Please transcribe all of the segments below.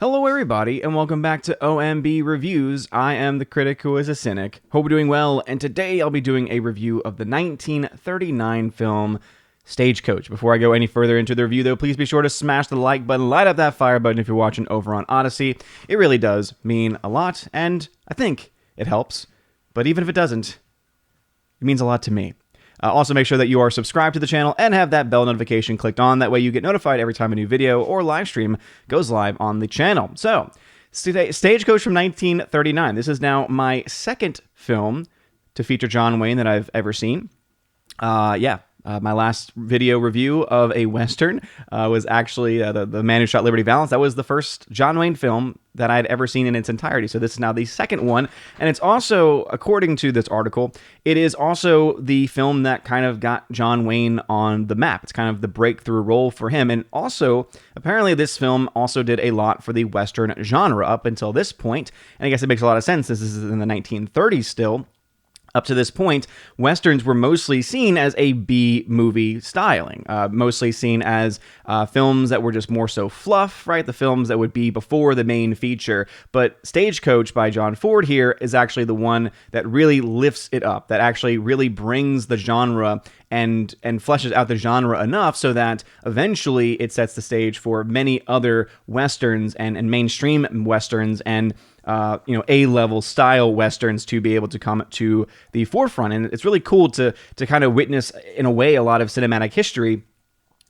Hello everybody, and welcome back to OMB Reviews. I am the critic who is a cynic. Hope you're doing well, and today I'll be doing a review of the 1939 film Stagecoach. Before I go any further into the review though, please be sure to smash the like button, light up that fire button if you're watching over on Odyssey. It really does mean a lot, and I think it helps. But even if it doesn't, it means a lot to me. Also, make sure that you are subscribed to the channel and have that bell notification clicked on. That way you get notified every time a new video or live stream goes live on the channel. So, Stagecoach from 1939. This is now my second film to feature John Wayne that I've ever seen. My last video review of a Western was actually the Man Who Shot Liberty Valance. That was the first John Wayne film that I'd ever seen in its entirety. So this is now the second one. And it's also, according to this article, it is also the film that kind of got John Wayne on the map. It's kind of the breakthrough role for him. And also, apparently this film also did a lot for the Western genre up until this point. And I guess it makes a lot of sense. This is in the 1930s still. Up to this point, Westerns were mostly seen as a B-movie styling, mostly seen as films that were just more so fluff, right? The films that would be before the main feature. But Stagecoach by John Ford here is actually the one that really lifts it up, that actually really brings the genre and fleshes out the genre enough so that eventually it sets the stage for many other Westerns and mainstream Westerns and A-level style Westerns to be able to come to the forefront. And it's really cool to kind of witness, in a way, a lot of cinematic history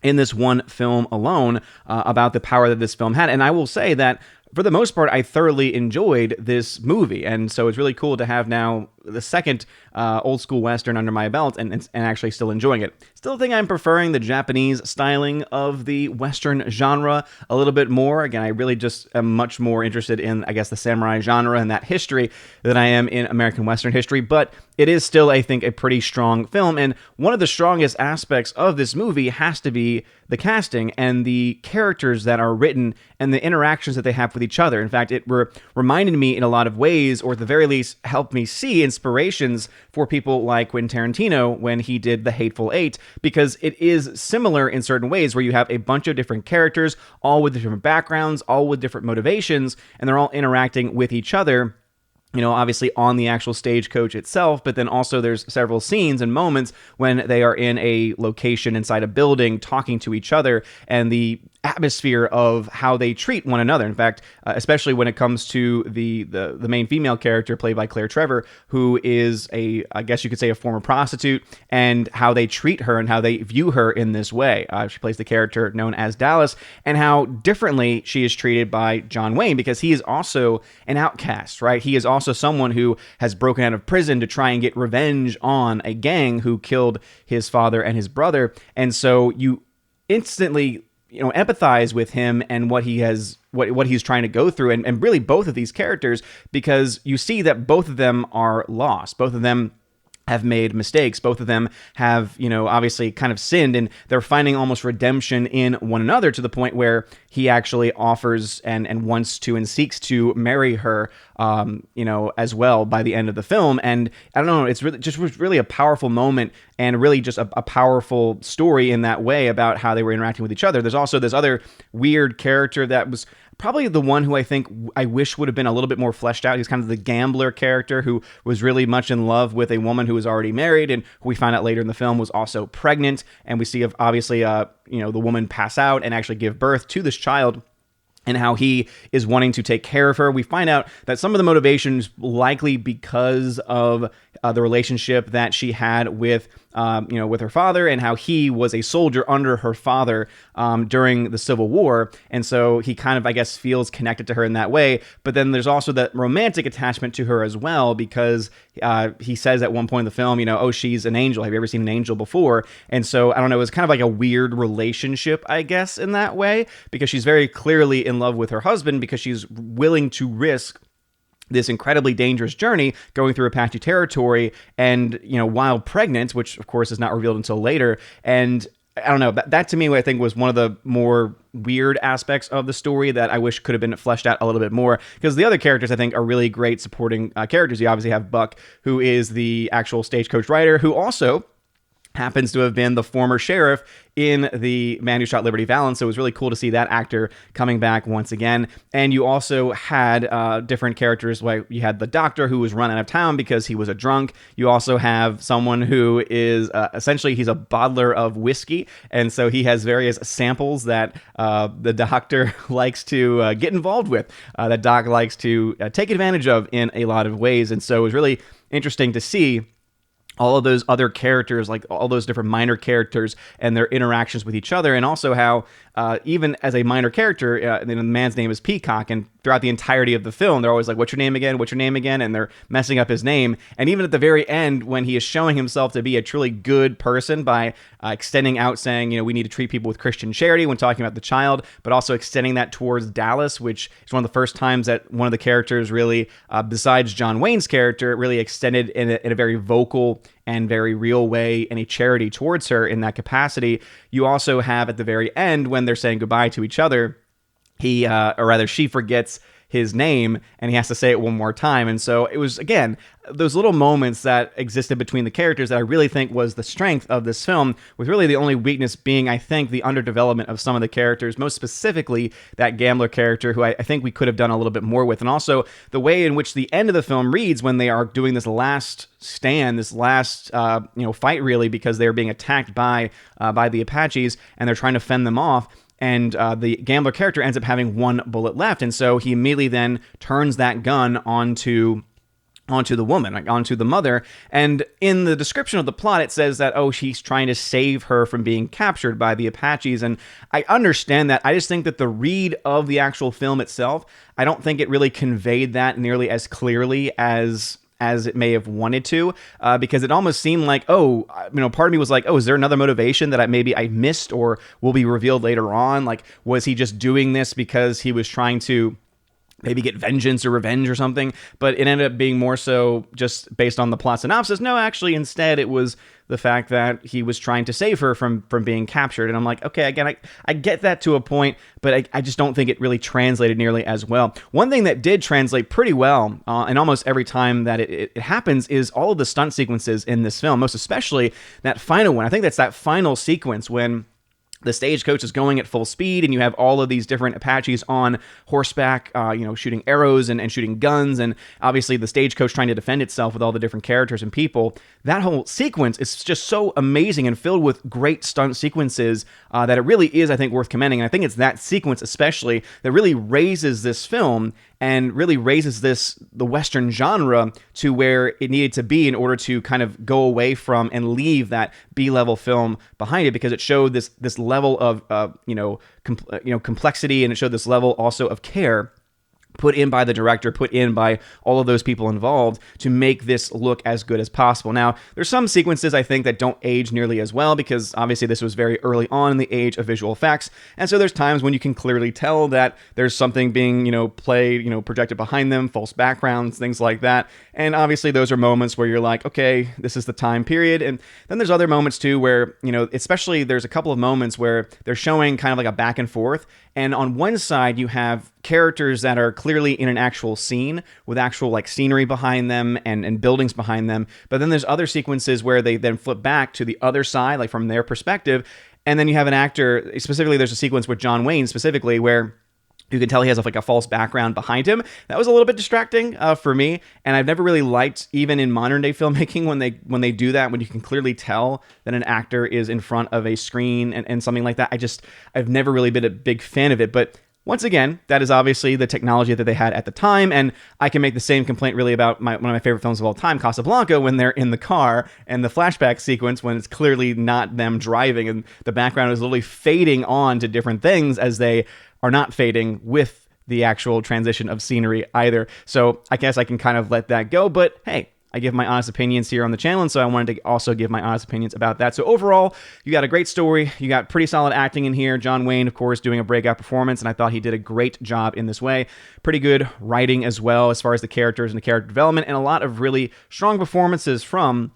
in this one film alone about the power that this film had. And I will say that, for the most part, I thoroughly enjoyed this movie. And so it's really cool to have now the second old school Western under my belt and actually still enjoying it. Still think I'm preferring the Japanese styling of the Western genre a little bit more. Again, I really just am much more interested in, I guess, the samurai genre and that history than I am in American Western history. But it is still, I think, a pretty strong film. And one of the strongest aspects of this movie has to be the casting and the characters that are written and the interactions that they have with each other. In fact, it reminded me in a lot of ways, or at the very least helped me see inspirations for people like Quentin Tarantino when he did The Hateful Eight, because it is similar in certain ways where you have a bunch of different characters, all with different backgrounds, all with different motivations, and they're all interacting with each other. Obviously on the actual stagecoach itself, but then also there's several scenes and moments when they are in a location inside a building talking to each other, and the atmosphere of how they treat one another. In fact, especially when it comes to the main female character played by Trevor, who is I guess you could say, a former prostitute, and how they treat her and how they view her in this way. She plays the character known as Dallas, and how differently she is treated by John Wayne, because he is also an outcast, right? He is also someone who has broken out of prison to try and get revenge on a gang who killed his father and his brother. And so you instantly empathize with him and what he's trying to go through, and really both of these characters, because you see that both of them are lost. Both of them have made mistakes. Both of them have, obviously kind of sinned, and they're finding almost redemption in one another, to the point where he actually offers and wants to and seeks to marry her, as well by the end of the film. And I don't know, it's really a powerful moment, and really just a powerful story in that way about how they were interacting with each other. There's also this other weird character that was probably the one who I think I wish would have been a little bit more fleshed out. He's kind of the gambler character who was really much in love with a woman who was already married, and who we find out later in the film was also pregnant. And we see, obviously, the woman pass out and actually give birth to this child, and how he is wanting to take care of her. We find out that some of the motivations likely because of the relationship that she had with her father, and how he was a soldier under her father during the Civil War. And so he kind of, I guess, feels connected to her in that way. But then there's also that romantic attachment to her as well, because he says at one point in the film, oh, she's an angel. Have you ever seen an angel before? And so, I don't know, it was kind of like a weird relationship, I guess, in that way, because she's very clearly in love with her husband, because she's willing to risk this incredibly dangerous journey going through Apache territory, and, while pregnant, which of course is not revealed until later. And I don't know, that to me, I think, was one of the more weird aspects of the story that I wish could have been fleshed out a little bit more, because the other characters, I think, are really great supporting characters. You obviously have Buck, who is the actual stagecoach writer, who also happens to have been the former sheriff in The Man Who Shot Liberty Valance. So it was really cool to see that actor coming back once again. And you also had different characters. Like you had the doctor who was run out of town because he was a drunk. You also have someone who is essentially, he's a bottler of whiskey. And so he has various samples that the doctor likes to get involved with, that Doc likes to take advantage of in a lot of ways. And so it was really interesting to see all of those other characters, like all those different minor characters and their interactions with each other, and also how even as a minor character, the man's name is Peacock, and throughout the entirety of the film, they're always like, what's your name again? What's your name again? And they're messing up his name. And even at the very end, when he is showing himself to be a truly good person by extending out, saying, we need to treat people with Christian charity when talking about the child, but also extending that towards Dallas, which is one of the first times that one of the characters really, besides John Wayne's character, really extended in a very vocal and very real way any charity towards her in that capacity. You also have at the very end, when they're saying goodbye to each other, she forgets his name and he has to say it one more time. And so it was, again, those little moments that existed between the characters that I really think was the strength of this film, with really the only weakness being, I think, the underdevelopment of some of the characters, most specifically that gambler character, who I think we could have done a little bit more with. And also the way in which the end of the film reads when they are doing this last stand, this last fight, really, because they're being attacked by the Apaches and they're trying to fend them off. And the gambler character ends up having one bullet left. And so he immediately then turns that gun onto the woman, like onto the mother. And in the description of the plot, it says that, she's trying to save her from being captured by the Apaches. And I understand that. I just think that the read of the actual film itself, I don't think it really conveyed that nearly as clearly as it may have wanted to, because it almost seemed like, part of me was like, is there another motivation that I missed or will be revealed later on? Like, was he just doing this because he was trying to maybe get vengeance or revenge or something? But it ended up being more so just based on the plot synopsis. No, actually, instead, it was the fact that he was trying to save her from being captured. And I'm like, okay, again, I get that to a point, but I just don't think it really translated nearly as well. One thing that did translate pretty well, and almost every time that it happens, is all of the stunt sequences in this film, most especially that final one. I think that's that final sequence when the stagecoach is going at full speed, and you have all of these different Apaches on horseback, shooting arrows and shooting guns, and obviously the stagecoach trying to defend itself with all the different characters and people. That whole sequence is just so amazing and filled with great stunt sequences that it really is, I think, worth commending. And I think it's that sequence especially that really raises this film and really raises the Western genre to where it needed to be in order to kind of go away from and leave that B-level film behind it, because it showed this level of complexity, and it showed this level also of care put in by the director, put in by all of those people involved to make this look as good as possible. Now, there's some sequences I think that don't age nearly as well, because obviously this was very early on in the age of visual effects, and so there's times when you can clearly tell that there's something being, played, projected behind them, false backgrounds, things like that. And obviously those are moments where you're like, okay, this is the time period. And then there's other moments too where, especially there's a couple of moments where they're showing kind of like a back and forth. And on one side, you have characters that are clearly in an actual scene with actual like scenery behind them and buildings behind them. But then there's other sequences where they then flip back to the other side, like from their perspective. And then you have an actor, specifically there's a sequence with John Wayne specifically where you can tell he has like a false background behind him. That was a little bit distracting for me, and I've never really liked, even in modern day filmmaking, when they do that, when you can clearly tell that an actor is in front of a screen and something like that. I've never really been a big fan of it, but once again, that is obviously the technology that they had at the time, and I can make the same complaint really about one of my favorite films of all time, Casablanca, when they're in the car and the flashback sequence when it's clearly not them driving and the background is literally fading on to different things as they are not fading with the actual transition of scenery either. So I guess I can kind of let that go, but hey, I give my honest opinions here on the channel, and so I wanted to also give my honest opinions about that. So overall, you got a great story. You got pretty solid acting in here. John Wayne, of course, doing a breakout performance, and I thought he did a great job in this way. Pretty good writing as well as far as the characters and the character development, and a lot of really strong performances from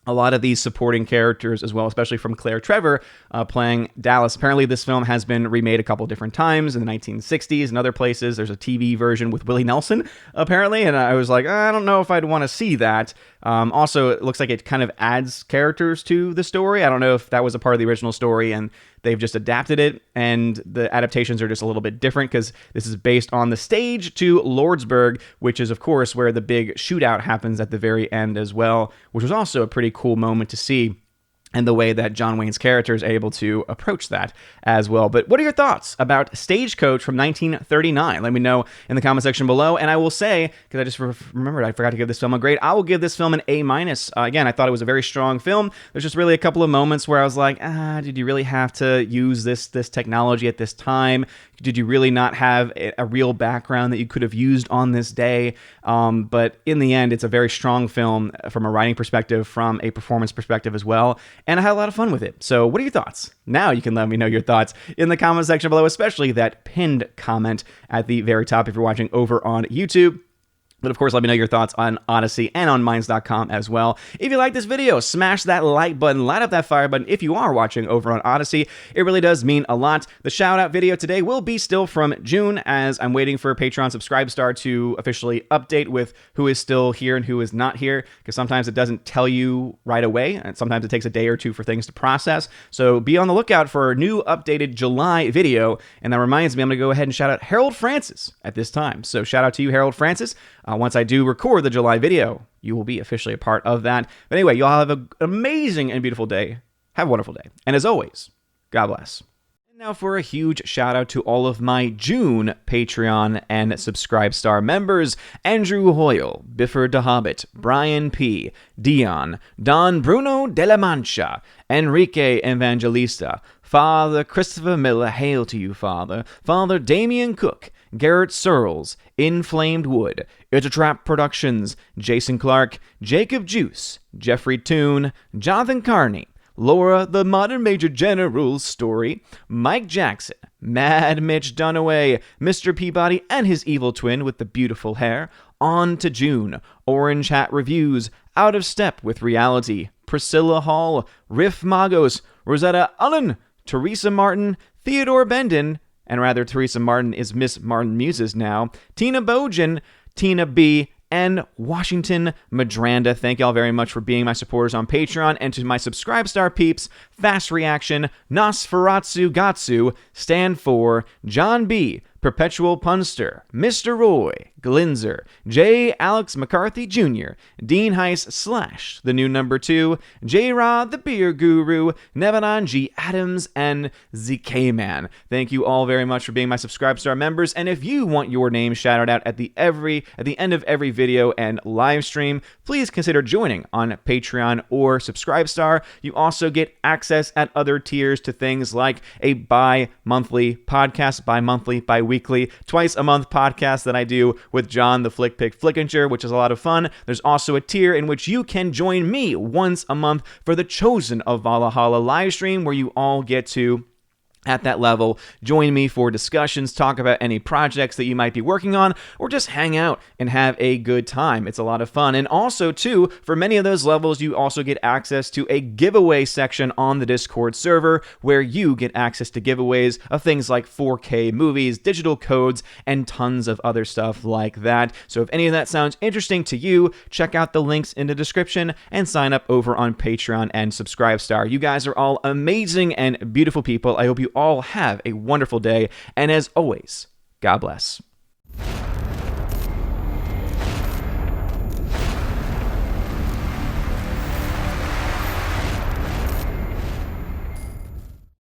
a lot of these supporting characters as well, especially from Claire Trevor playing Dallas. Apparently, this film has been remade a couple different times in the 1960s and other places. There's a TV version with Willie Nelson, apparently, and I was like, I don't know if I'd want to see that. Also, it looks like it kind of adds characters to the story. I don't know if that was a part of the original story and they've just adapted it, and the adaptations are just a little bit different because this is based on the stage to Lordsburg, which is, of course, where the big shootout happens at the very end as well, which was also a pretty cool moment to see, and the way that John Wayne's character is able to approach that as well. But what are your thoughts about Stagecoach from 1939? Let me know in the comment section below. And I will say, because I just remembered I forgot to give this film a grade, I will give this film an A-. Again, I thought it was a very strong film. There's just really a couple of moments where I was like, did you really have to use this technology at this time? Did you really not have a real background that you could have used on this day? But in the end, it's a very strong film from a writing perspective, from a performance perspective as well. And I had a lot of fun with it. So what are your thoughts? Now you can let me know your thoughts in the comment section below, especially that pinned comment at the very top if you're watching over on YouTube. But of course, let me know your thoughts on Odyssey and on Minds.com as well. If you like this video, smash that like button, light up that fire button if you are watching over on Odyssey. It really does mean a lot. The shout out video today will be still from June, as I'm waiting for Patreon Subscribe Star to officially update with who is still here and who is not here, because sometimes it doesn't tell you right away, and sometimes it takes a day or two for things to process. So be on the lookout for a new updated July video. And that reminds me, I'm going to go ahead and shout out Harold Francis at this time. So shout out to you, Harold Francis. Once I do record the July video, you will be officially a part of that. But anyway, you all have an amazing and beautiful day. Have a wonderful day. And as always, God bless. And now for a huge shout out to all of my June Patreon and Subscribe Star members: Andrew Hoyle, Biffer de Hobbit, Brian P., Dion, Don Bruno de la Mancha, Enrique Evangelista, Father Christopher Miller, hail to you, Father, Father Damian Cook, Garrett Searles, Inflamed Wood, It's a Trap Productions, Jason Clark, Jacob Juice, Jeffrey Toone, Jonathan Carney, Laura the Modern Major General's Story, Mike Jackson, Mad Mitch Dunaway, Mr. Peabody and his evil twin with the beautiful hair, On to June, Orange Hat Reviews, Out of Step with Reality, Priscilla Hall, Riff Magos, Rosetta Allen, Teresa Martin, Theodore Bendon, and rather Teresa Martin is Miss Martin Muses now, Tina Bojan, Tina B., and Washington Madranda. Thank y'all very much for being my supporters on Patreon. And to my Subscribe Star peeps, Fast Reaction, Nosferatu Gatsu, Stand For, John B., Perpetual Punster, Mr. Roy, Glinzer, J. Alex McCarthy Jr., Dean Heiss / The New Number 2, J. Rod the Beer Guru, Nevanon G. Adams, and ZK Man. Thank you all very much for being my Subscribe Star members. And if you want your name shouted out at the end of every video and live stream, please consider joining on Patreon or Subscribe Star. You also get access at other tiers to things like a bi-monthly podcast, bi-weekly, twice a month podcast that I do with John the Flick Pick Flickinger, which is a lot of fun. There's also a tier in which you can join me once a month for the Chosen of Valhalla live stream, where you all get to, at that level, join me for discussions, talk about any projects that you might be working on, or just hang out and have a good time. It's a lot of fun. And also, too, for many of those levels, you also get access to a giveaway section on the Discord server, where you get access to giveaways of things like 4K movies, digital codes, and tons of other stuff like that. So if any of that sounds interesting to you, check out the links in the description and sign up over on Patreon and Subscribe Star. You guys are all amazing and beautiful people. I hope you all have a wonderful day, and as always, God bless.